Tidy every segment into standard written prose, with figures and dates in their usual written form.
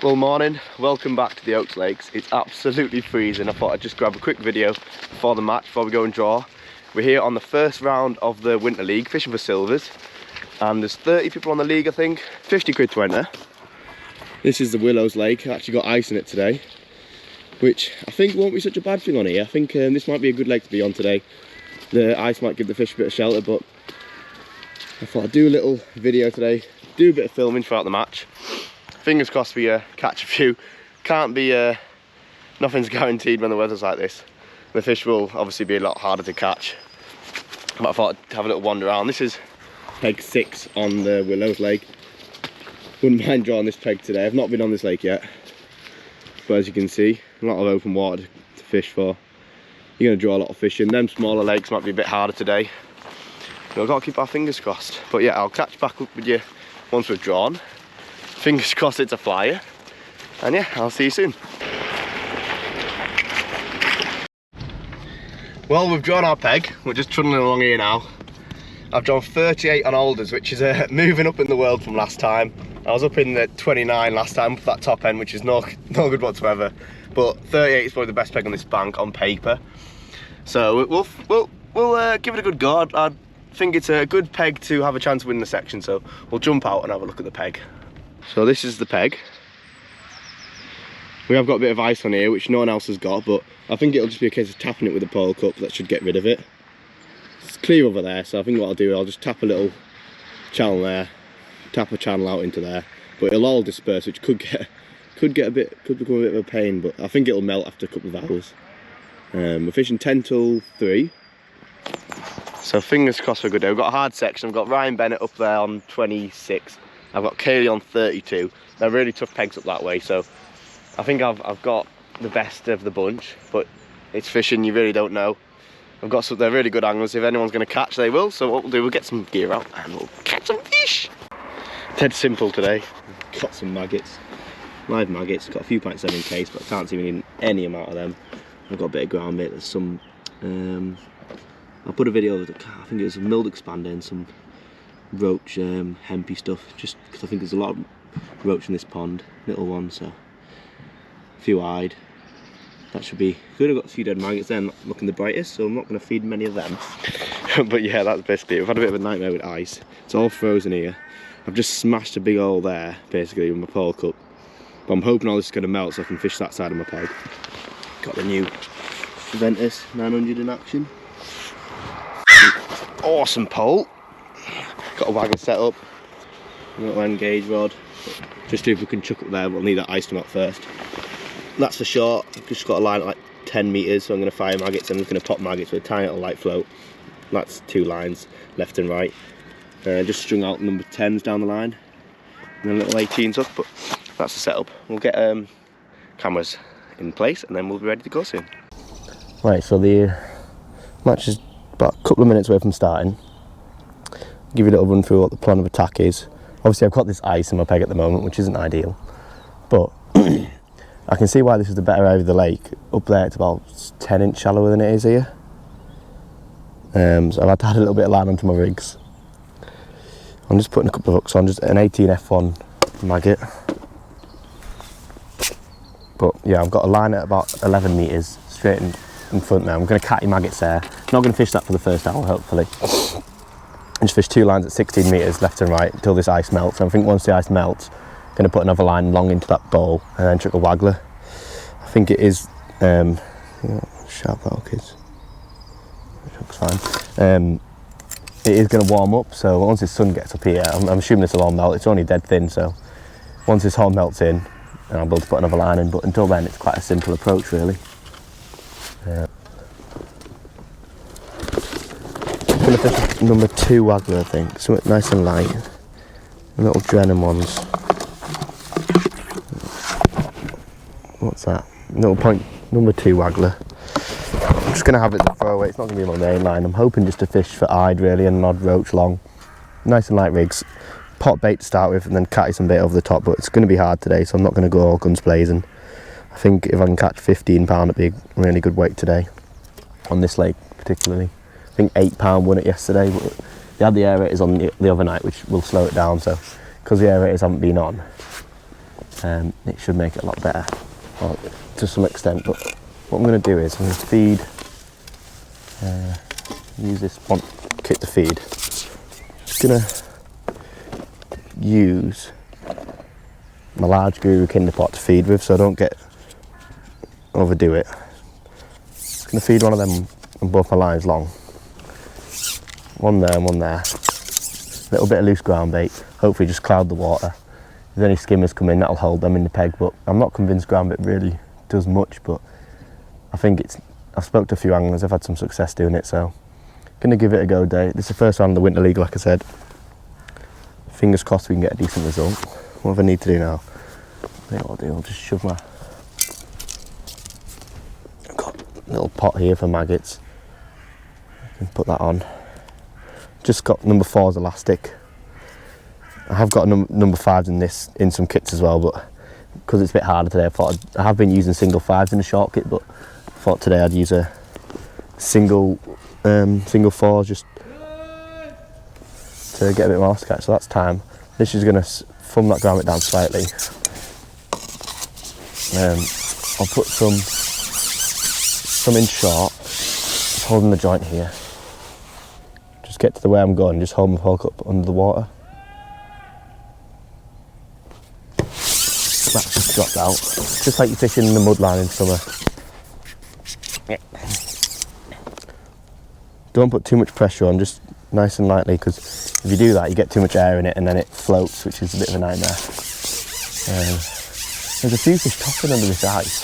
Well, morning, welcome back to the Oaks Lakes. It's absolutely freezing. I thought I'd just grab a quick video before the match, before we go and draw. We're here on the first round of the Winter League, fishing for silvers. And there's 30 people on the league, I think. 50 quid to enter. This is the Willows Lake. I actually got ice in it today, which I think won't be such a bad thing on here. I think this might be a good lake to be on today. The ice might give the fish a bit of shelter, but I thought I'd do a little video today, do a bit of filming throughout the match. Fingers crossed we catch a few. Can't be, nothing's guaranteed when the weather's like this. The fish will obviously be a lot harder to catch. But I thought I'd have a little wander around. This is peg 6 on the Willows Lake. Wouldn't mind drawing this peg today. I've not been on this lake yet. But as you can see, a lot of open water to fish for. You're going to draw a lot of fish in. Them smaller lakes might be a bit harder today. So we've got to keep our fingers crossed. But yeah, I'll catch back up with you once we've drawn. Fingers crossed it's a flyer. And yeah, I'll see you soon. Well, we've drawn our peg. We're just trundling along here now. I've drawn 38 on Alders, which is moving up in the world from last time. I was up in the 29 last time for that top end, which is no good whatsoever. But 38 is probably the best peg on this bank on paper. So we'll give it a good go. I think it's a good peg to have a chance of winning the section. So we'll jump out and have a look at the peg. So this is the peg. We have got a bit of ice on here, which no one else has got, but I think it'll just be a case of tapping it with a pole cup. That should get rid of it. It's clear over there, so I think what I'll do, I'll just tap a little channel there, tap a channel out into there, but it'll all disperse, which could become a bit of a pain, but I think it'll melt after a couple of hours. We're fishing 10 till 3, so fingers crossed for a good day. We've got a hard section. I've got Ryan Bennett up there on 26. I've got Kaylee on 32. They're really tough pegs up that way, so I think I've got the best of the bunch, but it's fishing, you really don't know. I've got some, they're really good anglers. If anyone's going to catch, they will. So what we'll do, we'll get some gear out and we'll catch some fish. Dead simple today. Got some maggots, live maggots. Got a few 0.7 case, but I can't see any amount of them. I've got a bit of ground bait. There's some. I'll put a video of I think it was a milled expander and some roach hempy stuff. Just because I think there's a lot of roach in this pond, little ones. So a few eyed. That should be good. I've got a few dead maggots there, not looking the brightest, so I'm not going to feed many of them. But yeah, that's basically it. We've had a bit of a nightmare with ice. It's all frozen here. I've just smashed a big hole there, basically, with my pole cup. But I'm hoping all this is going to melt so I can fish that side of my peg. Got the new Ventus 900 in action. Awesome pole. Got a wagon set up. A little engage rod. Just see if we can chuck up there, we'll need that ice to melt first. That's for short. I've just got a line at like 10 metres, so I'm going to fire maggots. I'm just going to pop maggots with a tiny little light float. That's 2 lines, left and right. Just strung out number 10s down the line. And then little 18s up, but that's the setup. We'll get cameras in place and then we'll be ready to go soon. Right, so the match is about a couple of minutes away from starting. I'll give you a little run through what the plan of attack is. Obviously I've got this ice in my peg at the moment, which isn't ideal. But I can see why this is the better area of the lake. Up there it's about 10 inch shallower than it is here. So I've had to add a little bit of line onto my rigs. I'm just putting a couple of hooks on, just an 18 F1 maggot. But yeah, I've got a line at about 11 metres straight in front there. I'm going to catty maggots there. Not going to fish that for the first hour, hopefully. And just fish 2 lines at 16 metres left and right until this ice melts. And I think once the ice melts, going to put another line long into that bowl and then chuck a waggler. I think it is sharp that hook is. Looks fine. It is going to warm up, so once the sun gets up here, I'm assuming this will all melt. It's only dead thin, so once this all melts in, then I'll be able to put another line in. But until then, it's quite a simple approach, really. I'm going to fish number 2 waggler, I think. Something nice and light. Little Drennan ones. What's that? Little point number 2 waggler. I'm just going to have it as a throwaway. It's not going to be my main line. I'm hoping just to fish for eyed really and an odd roach long. Nice and light rigs. Pot bait to start with and then catty some bait over the top, but it's going to be hard today, so I'm not going to go all guns blazing. I think if I can catch 15 pound, it'd be a really good weight today on this lake particularly. I think 8 pound won it yesterday, but they had the aerators on the other night, which will slow it down, so because the aerators haven't been on, it should make it a lot better, or to some extent. But what I'm going to do is I'm going to feed, use this one kit to feed. Just going to use my large guru kinder pot to feed with, so I don't overdo it. Just going to feed one of them on both my lines long. One there and one there. A little bit of loose ground bait, hopefully just cloud the water. If there's any skimmers come in, that'll hold them in the peg, but I'm not convinced ground bait really does much, but I think I've spoke to a few anglers, I've had some success doing it, so I'm going to give it a go today. This is the first round of the Winter League, like I said. Fingers crossed we can get a decent result. What do I need to do now? I think what I'll do, I'll just shove I've got a little pot here for maggots. I can put that on. Just got number 4's elastic. I have got number 5s in some kits as well, but because it's a bit harder today, I have been using single 5s in the short kit, but I thought today I'd use a single 4 just to get a bit more catch. So that's time. This is going to thumb that ground bit down slightly. I'll put some in short, just holding the joint here. Just get to the way I'm going, just hold my pole cup under the water. That's just dropped out, just like you're fishing in the mud line in summer. Don't put too much pressure on, just nice and lightly, because if you do that you get too much air in it and then it floats, which is a bit of a nightmare. There's a few fish topping under this ice,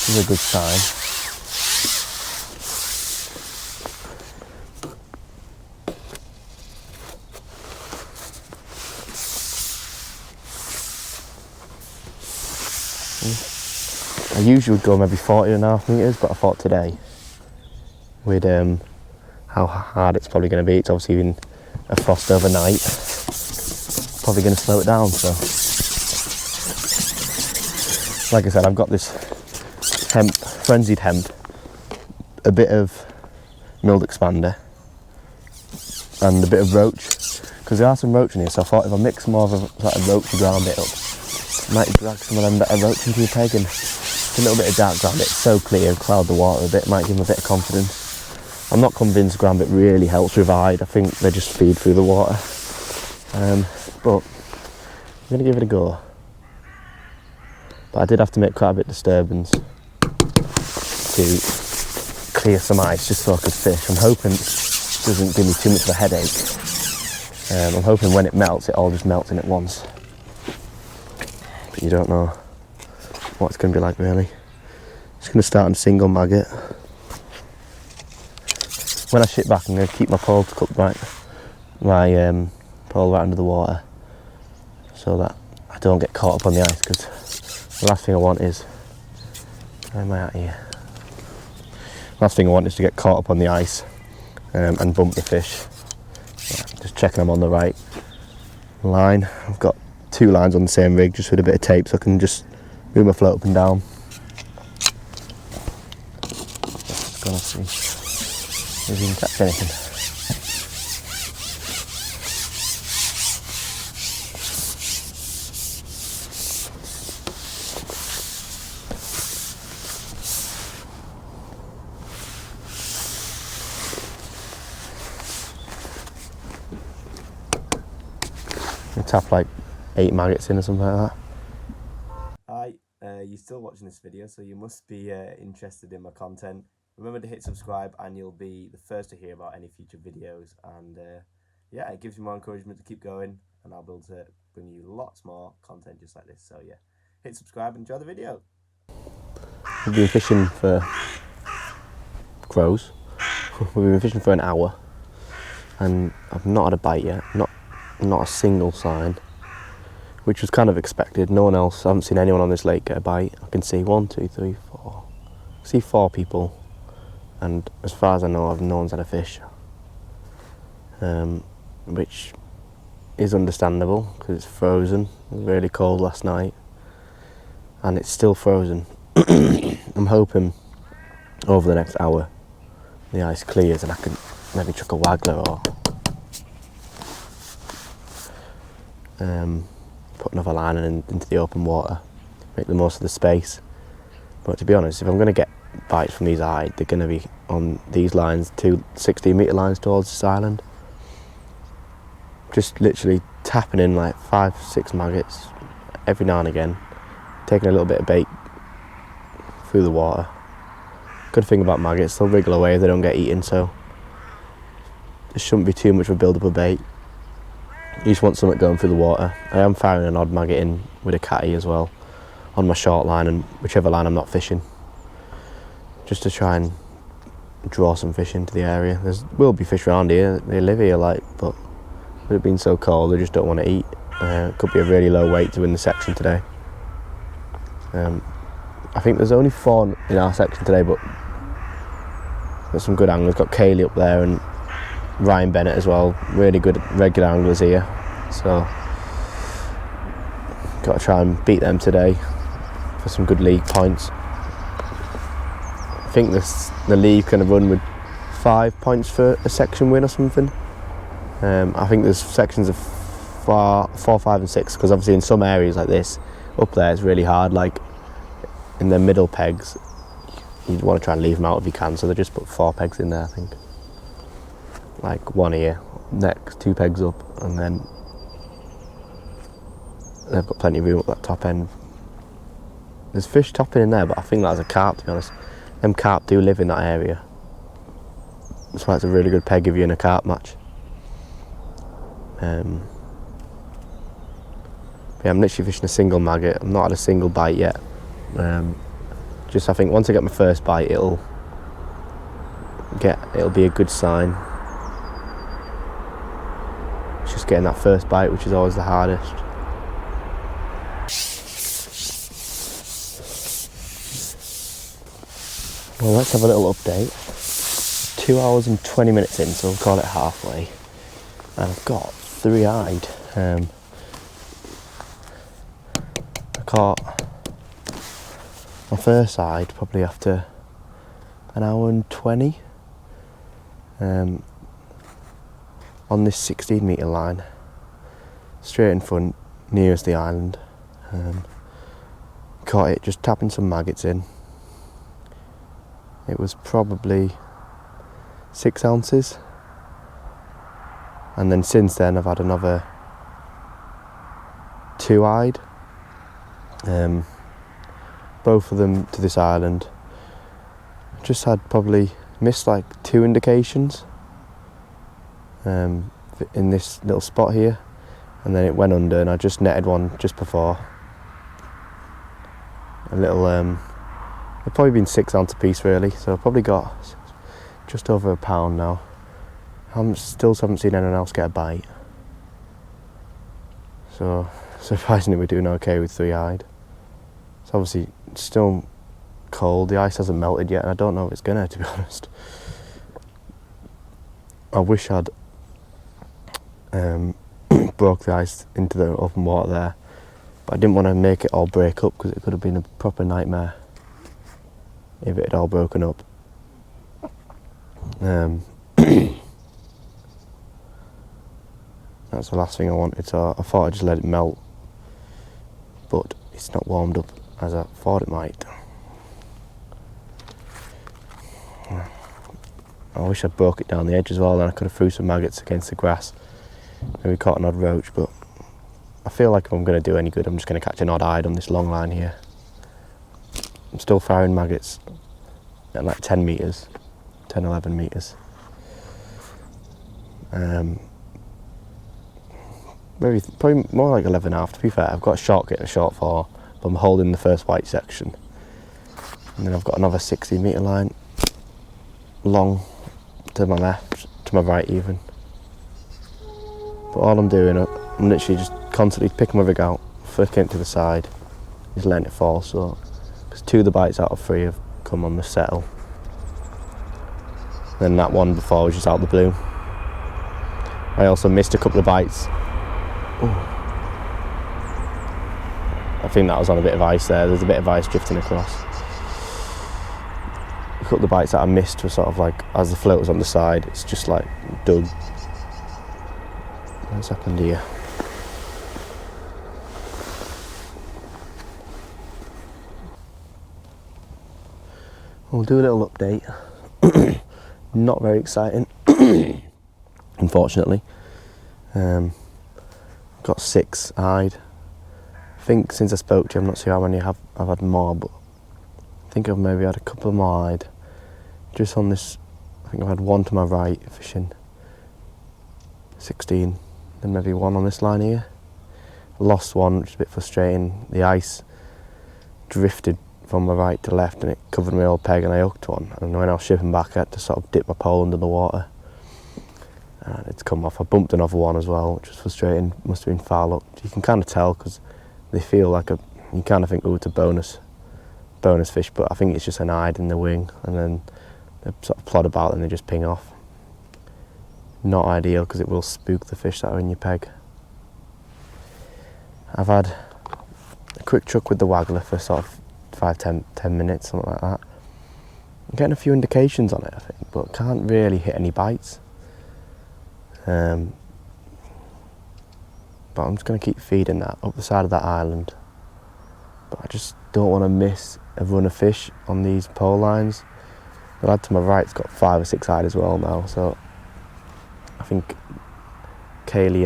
which is a good sign. I usually would go maybe 40.5 metres, but I thought today, with how hard it's probably going to be, it's obviously been a frost overnight, probably going to slow it down. So, like I said, I've got this hemp, frenzied hemp, a bit of milled expander, and a bit of roach, because there are some roach in here, so I thought if I mix more of a sort of roachy ground bit up, I might drag some of them better roach into your peg, and a little bit of dark ground bit, so clear, cloud the water a bit, might give them a bit of confidence. I'm not convinced ground bit really helps revive. I think they just feed through the water. But I'm going to give it a go. But I did have to make quite a bit of disturbance to clear some ice just so I could fish. I'm hoping it doesn't give me too much of a headache. I'm hoping when it melts, it all just melts in at once. But you don't know what it's going to be like really. Just going to start on a single maggot. When I ship back, I'm going to keep my pole cup my pole right under the water, so that I don't get caught up on the ice, because the last thing I want is, where am I at here? Last thing I want is to get caught up on the ice and bump the fish. Yeah, just checking I'm on the right line. I've got 2 lines on the same rig, just with a bit of tape, so I can just move my float up and down. Just gonna see if you can catch anything. I tap like 8 maggots in or something like that. Hi, you're still watching this video, so you must be interested in my content. Remember to hit subscribe and you'll be the first to hear about any future videos, and yeah, it gives me more encouragement to keep going, and I'll be able to bring you lots more content just like this. So yeah, hit subscribe and enjoy the video. We've been fishing for crows. We've been fishing for an hour and I've not had a bite yet, not a single sign, which was kind of expected. No one else, I haven't seen anyone on this lake get a bite. I can see 1, 2, 3, 4. I see 4 people, and as far as I know, no one's had a fish, which is understandable because it's frozen. It was really cold last night and it's still frozen. I'm hoping over the next hour the ice clears and I can maybe chuck a waggler or put another line into the open water, make the most of the space. But to be honest, if I'm going to get bites from these eyed, they're going to be on these lines, 2 16-metre lines towards this island. Just literally tapping in like 5-6 maggots every now and again, taking a little bit of bait through the water. Good thing about maggots, they'll wriggle away if they don't get eaten, so there shouldn't be too much of a build-up of bait. You just want something going through the water. I am firing an odd maggot in with a catty as well on my short line, and whichever line I'm not fishing, just to try and draw some fish into the area. There will be fish around here, they live here, like, but with it being so cold, they just don't want to eat. It could be a really low weight to win the section today. I think there's only 4 in our section today, but there's some good anglers. Got Kaylee up there and Ryan Bennett as well. Really good regular anglers here. So got to try and beat them today for some good league points. I think the league can run with 5 points for a section win or something. I think there's sections of 4, 5 and 6, because obviously in some areas like this up there it's really hard, like in the middle pegs you'd want to try and leave them out if you can, so they just put 4 pegs in there, I think, like 1 here, next 2 pegs up, and then they've got plenty of room at that top end. There's fish topping in there, but I think that's a carp, to be honest. Them carp do live in that area, that's why it's a really good peg if you're in a carp match. Yeah, I'm literally fishing a single maggot. I've not had a single bite yet. Just I think once I get my first bite, it'll be a good sign. It's just getting that first bite, which is always the hardest. Well, let's have a little update. 2 hours and 20 minutes in, so we'll call it halfway. And I've got 3-eyed. I caught my first eyed probably after an hour and 20 on this 16-metre line, straight in front, nearest the island. Caught it just tapping some maggots in. It was probably 6 ounces. And then since then I've had another 2-eyed. Both of them to this island. Just had probably missed like 2 indications in this little spot here, and then it went under, and I just netted one just before. A little, they've probably been 6 ounce a piece really, so I've probably got just over a pound now. I still haven't seen anyone else get a bite. So surprisingly we're doing okay with 3-eyed. It's obviously still cold, the ice hasn't melted yet, and I don't know if it's gonna, to be honest. I wish I'd broke the ice into the open water there, but I didn't want to make it all break up, because it could have been a proper nightmare if it had all broken up. That's the last thing I wanted, so I thought I'd just let it melt, but it's not warmed up as I thought it might. I wish I'd broke it down the edge as well, then I could have threw some maggots against the grass, maybe caught an odd roach, but I feel like if I'm going to do any good, I'm just going to catch an odd eyed on this long line here. I'm still firing maggots at like 10 metres, 10, 11 metres. Maybe probably more like 11.5, to be fair. I've got a short get and a short 4, but I'm holding the first white section. And then I've got another 60-metre line, long to my left, to my right even. But all I'm doing, I'm literally just constantly picking my rig out, flicking it to the side, just letting it fall. So, because 2 of the bites out of 3 have come on the settle. Then that one before was just out of the blue. I also missed a couple of bites. Ooh. I think that was on a bit of ice there. There's a bit of ice drifting across. A couple of bites that I missed were sort of like, as the float was on the side, it's just like dug. What's happened here? we'll do a little update. Not very exciting, unfortunately. Got 6 eyed. I think since I spoke to you, I'm not sure how many I've had more, but I think I've maybe had a couple more eyed. Just on this, I think I've had 1 to my right, fishing 16, then maybe 1 on this line here. Lost 1, which is a bit frustrating. The ice drifted from my right to left and it covered my old peg and I hooked 1. And when I was shipping back, I had to sort of dip my pole under the water. And it's come off. I bumped another 1 as well, which was frustrating. Must have been foul hooked. You can kind of tell because they feel like you kind of think, oh, it's a bonus fish, but I think it's just an eyed in the wing, and then they sort of plod about and they just ping off. Not ideal because it will spook the fish that are in your peg. I've had a quick chuck with the waggler for sort of 5-10 minutes, something like that. I'm getting a few indications on it, I think, but can't really hit any bites. But I'm just going to keep feeding that up the side of that island. But I just don't want to miss a run of fish on these pole lines. The lad to my right's got 5 or 6 eyed as well now, so I think Kaylee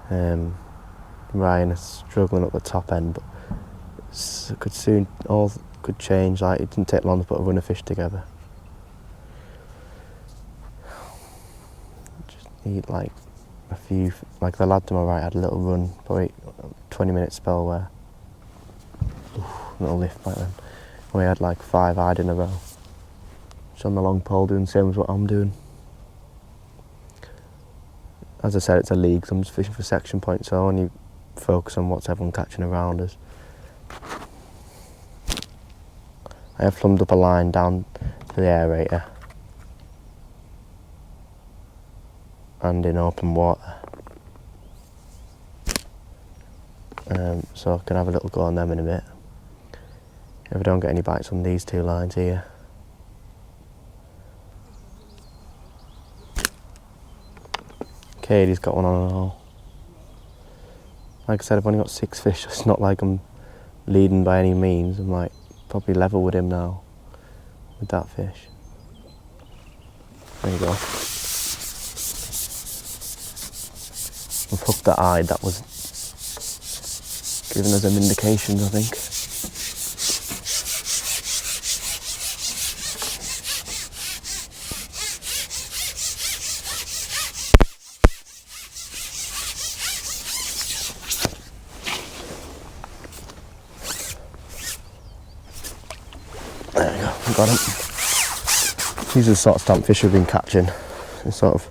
and Ryan are struggling up the top end, but it could soon all could change. Like, it didn't take long to put a run of fish together. Just need like a few, like the lad to my right had a little run, probably 20-minute spell where, little lift back then, where he had like 5 eyed in a row. Just on the long pole doing the same as what I'm doing. As I said, it's a league, so I'm just fishing for section points, so I only focus on what's everyone catching around us. I have plumbed up a line down to the aerator and in open water, so I can have a little go on them in a bit if I don't get any bites on these 2 lines here. Katie's got 1 on and all. Like I said, I've only got 6 fish, so it's not like I'm leading by any means. I'm like probably level with him now with that fish. There you go. I've hooked that eye, that was giving us some indications, I think. There we go, got him. These are the sort of stamp fish we've been catching. They're sort of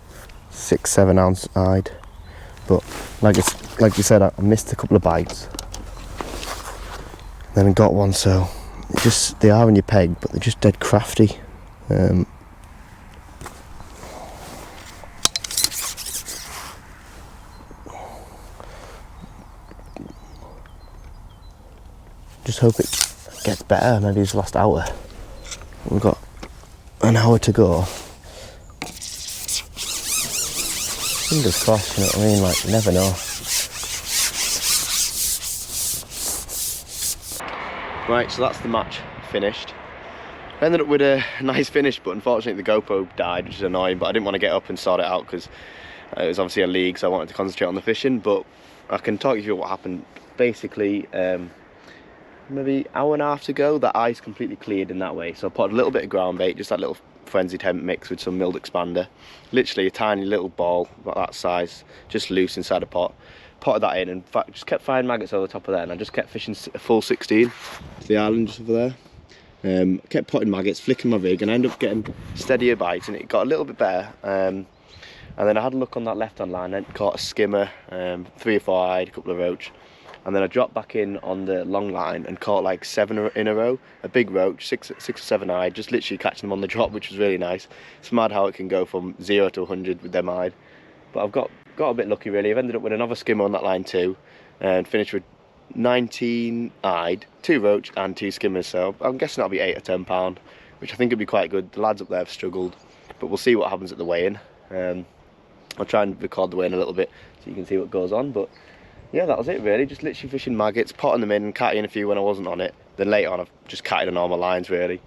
6-7 ounce eyed. But like you said, I missed a couple of bites. Then I got 1, so they are in your peg, but they're just dead crafty. Just hope it gets better, maybe it's the last hour. We've got an hour to go. Fingers crossed, you know what I mean, like, you never know. Right, so that's the match finished. I ended up with a nice finish, but unfortunately the GoPro died, which is annoying, but I didn't want to get up and sort it out because it was obviously a league, so I wanted to concentrate on the fishing. But I can talk you through what happened. Basically, maybe hour and a half to go, that ice completely cleared in that way, so I put a little bit of ground bait, just that little frenzied hemp mix with some milled expander, literally a tiny little ball about that size, just loose inside a pot. Potted that in, and in fact just kept finding maggots over the top of there, and I just kept fishing a full 16 to the island just over there. Kept potting maggots, flicking my rig, and I ended up getting steadier bites, and it got a little bit better. And then I had a look on that left hand line, and caught a skimmer, 3 or 4 eyed, a couple of roach. And then I dropped back in on the long line and caught like 7 in a row, a big roach, 6 or 7 eyed, just literally catching them on the drop, which was really nice. It's mad how it can go from 0 to 100 with them eyed. But I've got a bit lucky really. I've ended up with another skimmer on that line too, and finished with 19 eyed, 2 roach and 2 skimmers. So I'm guessing that'll be 8 or 10 pound, which I think would be quite good. The lads up there have struggled, but we'll see what happens at the weigh-in. I'll try and record the weigh-in a little bit so you can see what goes on. But yeah, that was it really, just literally fishing maggots, potting them in and catching a few when I wasn't on it. Then later on I've just catted on all my lines really.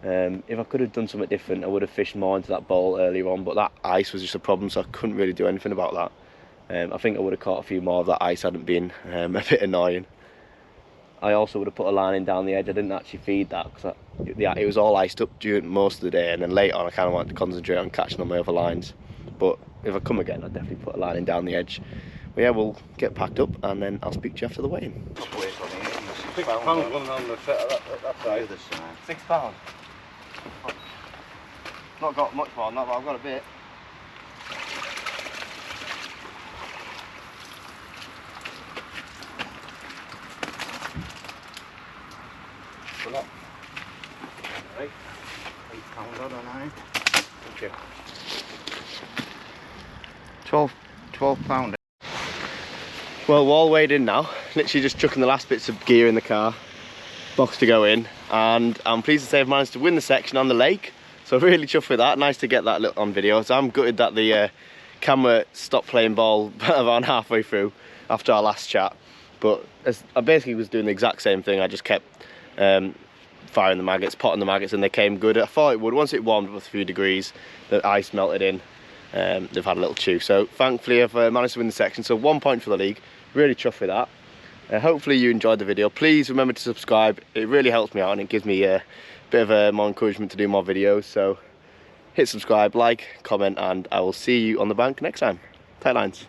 If I could have done something different, I would have fished more into that bowl earlier on, but that ice was just a problem, so I couldn't really do anything about that. I think I would have caught a few more if that ice hadn't been a bit annoying. I also would have put a line in down the edge. I didn't actually feed that because it was all iced up during most of the day, and then later on I kind of wanted to concentrate on catching on my other lines. But if I come again, I'd definitely put a line in down the edge. But yeah, we'll get packed up and then I'll speak to you after the weigh-in. £6 one on the set that side. £6. Not got much more than that, but I've got a bit. Right. £8 odd on it. Thank you. 12 pound. Well, we're all weighed in now. Literally just chucking the last bits of gear in the car, box to go in, and I'm pleased to say I've managed to win the section on the lake. So really chuffed with that. Nice to get that on video. So I'm gutted that the camera stopped playing ball around halfway through after our last chat. But I basically was doing the exact same thing. I just kept firing the maggots, potting the maggots, and they came good. I thought it would. Once it warmed up a few degrees, the ice melted in. They've had a little chew. So thankfully I've managed to win the section. So 1 point for the league. Really chuffed with that. Hopefully you enjoyed the video. Please remember to subscribe. It really helps me out and it gives me a bit of more encouragement to do more videos. So hit subscribe, like, comment, and I will see you on the bank next time. Tight lines.